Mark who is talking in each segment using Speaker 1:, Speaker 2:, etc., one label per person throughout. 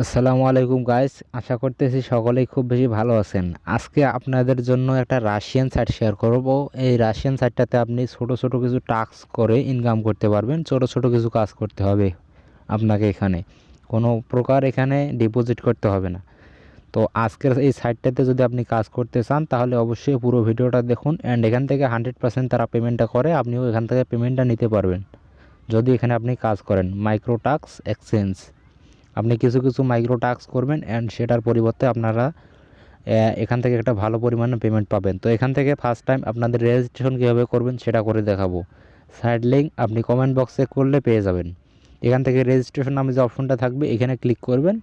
Speaker 1: আসসালামু আলাইকুম গাইস, আশা করতেছি সকলেই খুব বেশি ভালো আছেন। আজকে আপনাদের জন্য একটা রাশিয়ান সাইট শেয়ার করব। এই রাশিয়ান সাইটটাতে আপনি ছোট ছোট কিছু টাস্ক করে ইনকাম করতে পারবেন। ছোট ছোট কিছু কাজ করতে হবে আপনাকে, এখানে কোনো প্রকার এখানে ডিপোজিট করতে হবে না। তো আজকের এই সাইটটাতে যদি আপনি কাজ করতে চান তাহলে অবশ্যই পুরো ভিডিওটা দেখুন। অ্যান্ড এখান থেকে 100% তারা পেমেন্টটা করে, আপনিও এখান থেকে পেমেন্টটা নিতে পারবেন যদি এখানে আপনি কাজ করেন। মাইক্রো টাস্ক এক্সচেঞ্জ, আপনি কিছু কিছু মাইক্রো টাস্ক করবেন অ্যান্ড সেটার পরিবর্তে আপনারা এখান থেকে একটা ভালো পরিমাণে পেমেন্ট পাবেন। তো এখান থেকে ফার্স্ট টাইম আপনাদের রেজিস্ট্রেশন কীভাবে করবেন সেটা করে দেখাবো। সাইড লিঙ্ক আপনি কমেন্ট বক্সে করলে পেয়ে যাবেন। এখান থেকে রেজিস্ট্রেশন নামে যে অপশনটা থাকবে এখানে ক্লিক করবেন।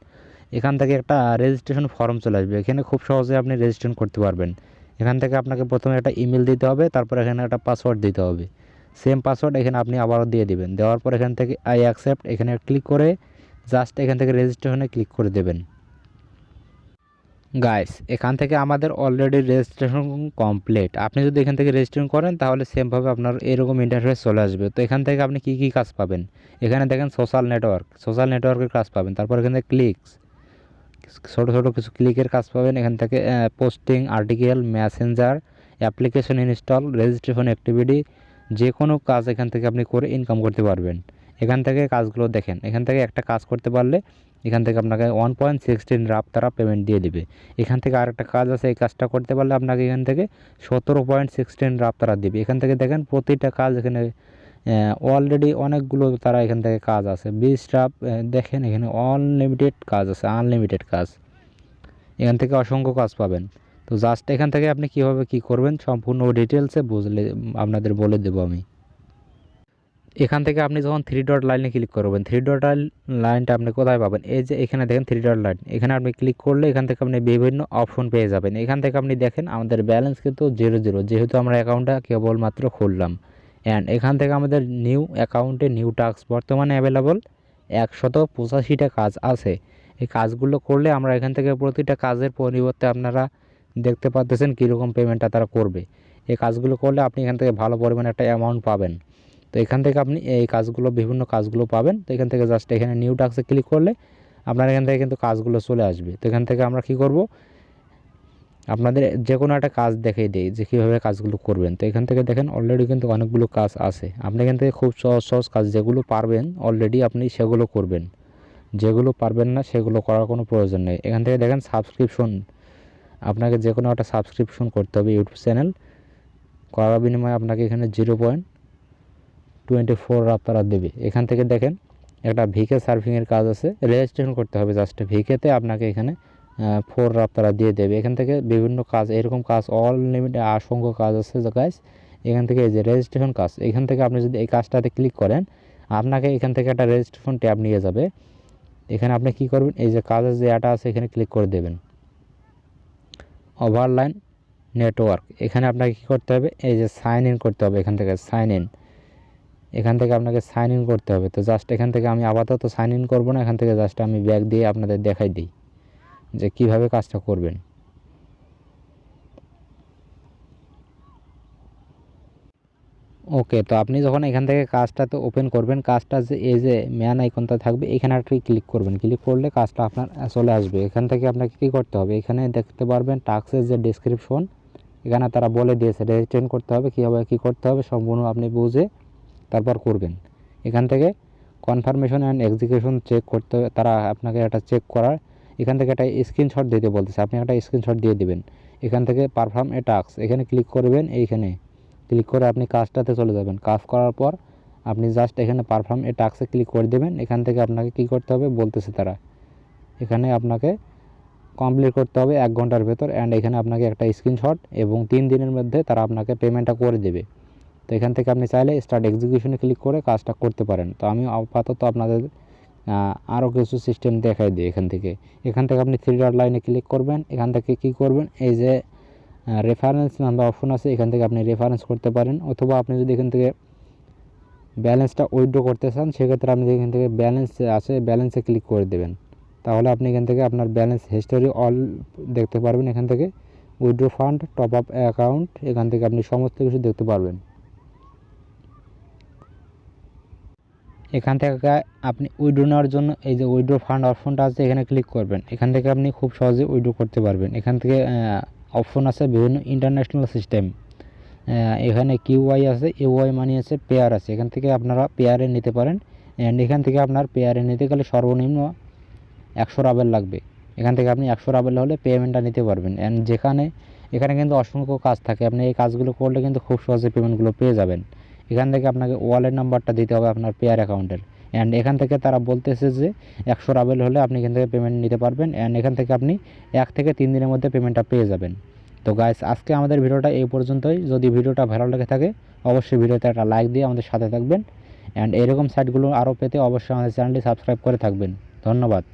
Speaker 1: এখান থেকে একটা রেজিস্ট্রেশন ফর্ম চলে আসবে, এখানে খুব সহজে আপনি রেজিস্ট্রেশন করতে পারবেন। এখান থেকে আপনাকে প্রথমে একটা ইমেল দিতে হবে, তারপর এখানে একটা পাসওয়ার্ড দিতে হবে। সেম পাসওয়ার্ড এখানে আপনি আবারও দিয়ে দিবেন। দেওয়ার পর এখান থেকে আই অ্যাকসেপ্ট এখানে ক্লিক করে জাস্ট এখান থেকে রেজিস্ট্রেশনে ক্লিক করে দেবেন। গাইস, এখান থেকে আমাদের অলরেডি রেজিস্ট্রেশন কমপ্লিট। আপনি যদি এখান থেকে রেজিস্ট্রেশন করেন তাহলে সেমভাবে আপনার এরকম ইন্টারফেস চলে আসবে। তো এখান থেকে আপনি কী কী কাজ পাবেন, এখানে দেখেন সোশ্যাল নেটওয়ার্কের কাজ পাবেন। তারপর এখান থেকে ক্লিকস, ছোটো ছোটো কিছু ক্লিকের কাজ পাবেন। এখান থেকে posting, article, Messenger, application install, registration activity, যে কোনো কাজ এখান থেকে আপনি করে ইনকাম করতে পারবেন। এখান থেকে কাজগুলো দেখেন, এখান থেকে একটা কাজ করতে পারলে এখান থেকে আপনাকে 1.16 রাপ তারা পেমেন্ট দিয়ে দিবে। এখান থেকে আরেকটা কাজ আছে, এই কাজটা করতে পারলে আপনাকে এখান থেকে 17.16 রাপ তারা দিবে। এখান থেকে দেখেন প্রতিটা কাজ এখানে অলরেডি অনেকগুলো তারা এখান থেকে কাজ আছে। 20 রাপ দেখেন, এখানে আনলিমিটেড কাজ আছে, আনলিমিটেড কাজ। এখান থেকে অসংখ্য কাজ পাবেন। তো জাস্ট এখান থেকে আপনি কীভাবে কী করবেন সম্পূর্ণ ডিটেলসে বুঝলে আপনাদের বলে দেবো আমি। এখান থেকে আপনি যখন থ্রি ডট লাইনে ক্লিক করবেন, থ্রি ডট লাইনটা আপনি কোথায় পাবেন, এই যে এখানে দেখেন থ্রি ডট লাইন, এখানে আপনি ক্লিক করলে এখান থেকে আপনি বিভিন্ন অপশন পেয়ে যাবেন। এখান থেকে আপনি দেখেন আমাদের ব্যালেন্স কিন্তু 0 যেহেতু আমরা অ্যাকাউন্টটা কেবলমাত্র খুললাম। অ্যান্ড এখান থেকে আমাদের নিউ অ্যাকাউন্টে নিউ টাস্ক বর্তমানে অ্যাভেলেবল 185টা কাজ আছে। এই কাজগুলো করলে আমরা এখান থেকে প্রতিটা কাজের পরিবর্তে আপনারা দেখতে পাচ্ছেন কীরকম পেমেন্টটা তারা করবে। এই কাজগুলো করলে আপনি এখান থেকে ভালো পরিমাণে একটা অ্যামাউন্ট পাবেন। তো এখান থেকে আপনি এই কাজগুলো, বিভিন্ন কাজগুলো পাবেন। তো এখান থেকে জাস্ট এখানে নিউ টাস্কে ক্লিক করলে আপনার এখান থেকে কিন্তু কাজগুলো চলে আসবে। তো এখান থেকে আমরা কি করব, আপনাদের যে কোনো একটা কাজ দেখিয়ে দিই যে কীভাবে কাজগুলো করবেন। তো এখান থেকে দেখেন অলরেডি কিন্তু অনেকগুলো কাজ আছে। আপনি এখান থেকে খুব সহজ সহজ কাজ যেগুলো পারবেন অলরেডি আপনি সেগুলো করবেন, যেগুলো পারবেন না সেগুলো করার কোনো প্রয়োজন নেই। এখান থেকে দেখেন সাবস্ক্রিপশন, আপনাকে যে কোনো একটা সাবস্ক্রিপশন করতে হবে ইউটিউব চ্যানেল, করার বিনিময়ে আপনাকে এখানে 0.24 আপনারা দেবে। এখান থেকে দেখেন একটা ভিকে সার্ফিংয়ের কাজ আছে, রেজিস্ট্রেশন করতে হবে জাস্ট ভিকেতে, আপনাকে এখানে 4 আপনারা দিয়ে দেবে। এখান থেকে বিভিন্ন কাজ, এরকম কাজ অনলিমিটেড অসংখ্য কাজ আছে গাইস। এখান থেকে এই যে রেজিস্ট্রেশন কাজ, এখান থেকে আপনি যদি এই কাজটাতে ক্লিক করেন আপনাকে এখান থেকে একটা রেজিস্ট্রেশন ট্যাব নিয়ে যাবে। এখানে আপনি কি করবেন, এই যে কাজের যে অ্যাটা আছে এখানে ক্লিক করে দেবেন। ওভারলাইন নেটওয়ার্ক, এখানে আপনাকে কী করতে হবে, এই যে সাইন ইন করতে হবে। এখান থেকে সাইন ইন, এখান থেকে আপনাকে সাইন ইন করতে হবে। তো জাস্ট এখান থেকে আমি আপাতত সাইন ইন করবো না, এখান থেকে জাস্ট আমি ব্যাক দিয়ে আপনাদের দেখাই দিই যে কিভাবে কাজটা করবেন। ওকে, তো আপনি যখন এখান থেকে কাজটা তো ওপেন করবেন, কাজটা যে এই যে ম্যান আইকনটা থাকবে এখানে একটা ক্লিক করবেন। ক্লিক করলে কাজটা আপনার চলে আসবে। এখান থেকে আপনাকে কী করতে হবে, এখানে দেখতে পারবেন টাস্কের যে ডেসক্রিপশন, এখানে তারা বলে দিয়েছে রেজিস্ট্রেশন করতে হবে, কীভাবে কী করতে হবে সম্পূর্ণ আপনি বুঝে তারপর করবেন। এখান থেকে কনফার্মেশন অ্যান্ড এক্সিকিউশন চেক করতে হবে, তারা আপনাকে একটা চেক করার, এখান থেকে একটা স্ক্রিনশট দিতে বলতেছে, আপনি একটা স্ক্রিনশট দিয়ে দেবেন। এখান থেকে পারফর্ম এ টাস্ক এখানে ক্লিক করবেন, এইখানে ক্লিক করে আপনি কাজটাতে চলে যাবেন। কাজ করার পর আপনি জাস্ট এখানে পারফর্ম এ টাস্কে ক্লিক করে দেবেন। এখান থেকে আপনাকে কী করতে হবে বলতেছে তারা, এখানে আপনাকে কমপ্লিট করতে হবে 1 ঘন্টার ভেতর। অ্যান্ড এখানে আপনাকে একটা স্ক্রিনশট এবং 3 দিনের মধ্যে তারা আপনাকে পেমেন্টটা করে দেবে। তো এখান থেকে আপনি চাইলে স্টার্ট এক্সিকিউশনে ক্লিক করে কাজটা করতে পারেন। তো আমি আপাতত আপনাদের আরও কিছু সিস্টেম দেখাই দিই। এখান থেকে আপনি থ্রি ডট লাইনে ক্লিক করবেন। এখান থেকে কী করবেন, এই যে রেফারেন্স নাম্বার অপশন আছে এখান থেকে আপনি রেফারেন্স করতে পারেন, অথবা আপনি যদি এখান থেকে ব্যালেন্সটা উইথড্র করতে চান সেক্ষেত্রে আপনি এখান থেকে ব্যালেন্স আছে ব্যালেন্সে ক্লিক করে দেবেন। তাহলে আপনি এখান থেকে আপনার ব্যালেন্স হিস্টোরি অল দেখতে পারবেন। এখান থেকে withdraw fund, top up account, এখান থেকে আপনি সমস্ত কিছু দেখতে পারবেন। এখান থেকে আপনি উইথড্র নেওয়ার জন্য এই যে উইথড্র ফান্ড অপশনটা আছে এখানে ক্লিক করবেন। এখান থেকে আপনি খুব সহজে উইথড্র করতে পারবেন। এখান থেকে অপশন আছে বিভিন্ন ইন্টারন্যাশনাল সিস্টেম, এখানে কিউআই আছে, ইউআই মানি আছে, পেয়ার আছে। এখান থেকে আপনারা পেয়ারে নিতে পারেন। অ্যান্ড এখান থেকে আপনার পেয়ারে নিতে গেলে সর্বনিম্ন 100 রাবেল লাগবে। এখান থেকে আপনি 100 রাবেল হলে পেমেন্টটা নিতে পারবেন। অ্যান্ড এখানে কিন্তু অসংখ্য কাজ থাকে, আপনি এই কাজগুলো করলে কিন্তু খুব সহজে পেমেন্টগুলো পেয়ে যাবেন। এখান থেকে আপনাকে ওয়ালেট নাম্বারটা দিতে হবে আপনার পেয়ার অ্যাকাউন্টের। অ্যান্ড এখান থেকে তারা বলতেছে যে 100 রাবেল হলে আপনি এখান থেকে পেমেন্ট নিতে পারবেন। অ্যান্ড এখান থেকে আপনি 1 থেকে 3 দিনের মধ্যে পেমেন্টটা পেয়ে যাবেন। তো গাইস, আজকে আমাদের ভিডিওটা এই পর্যন্তই। যদি ভিডিওটা ভালো লেগে থাকে অবশ্যই ভিডিওতে একটা লাইক দিয়ে আমাদের সাথে থাকবেন। অ্যান্ড এরকম সাইটগুলো আরও পেতে অবশ্যই আমাদের চ্যানেলটি সাবস্ক্রাইব করে থাকবেন। ধন্যবাদ।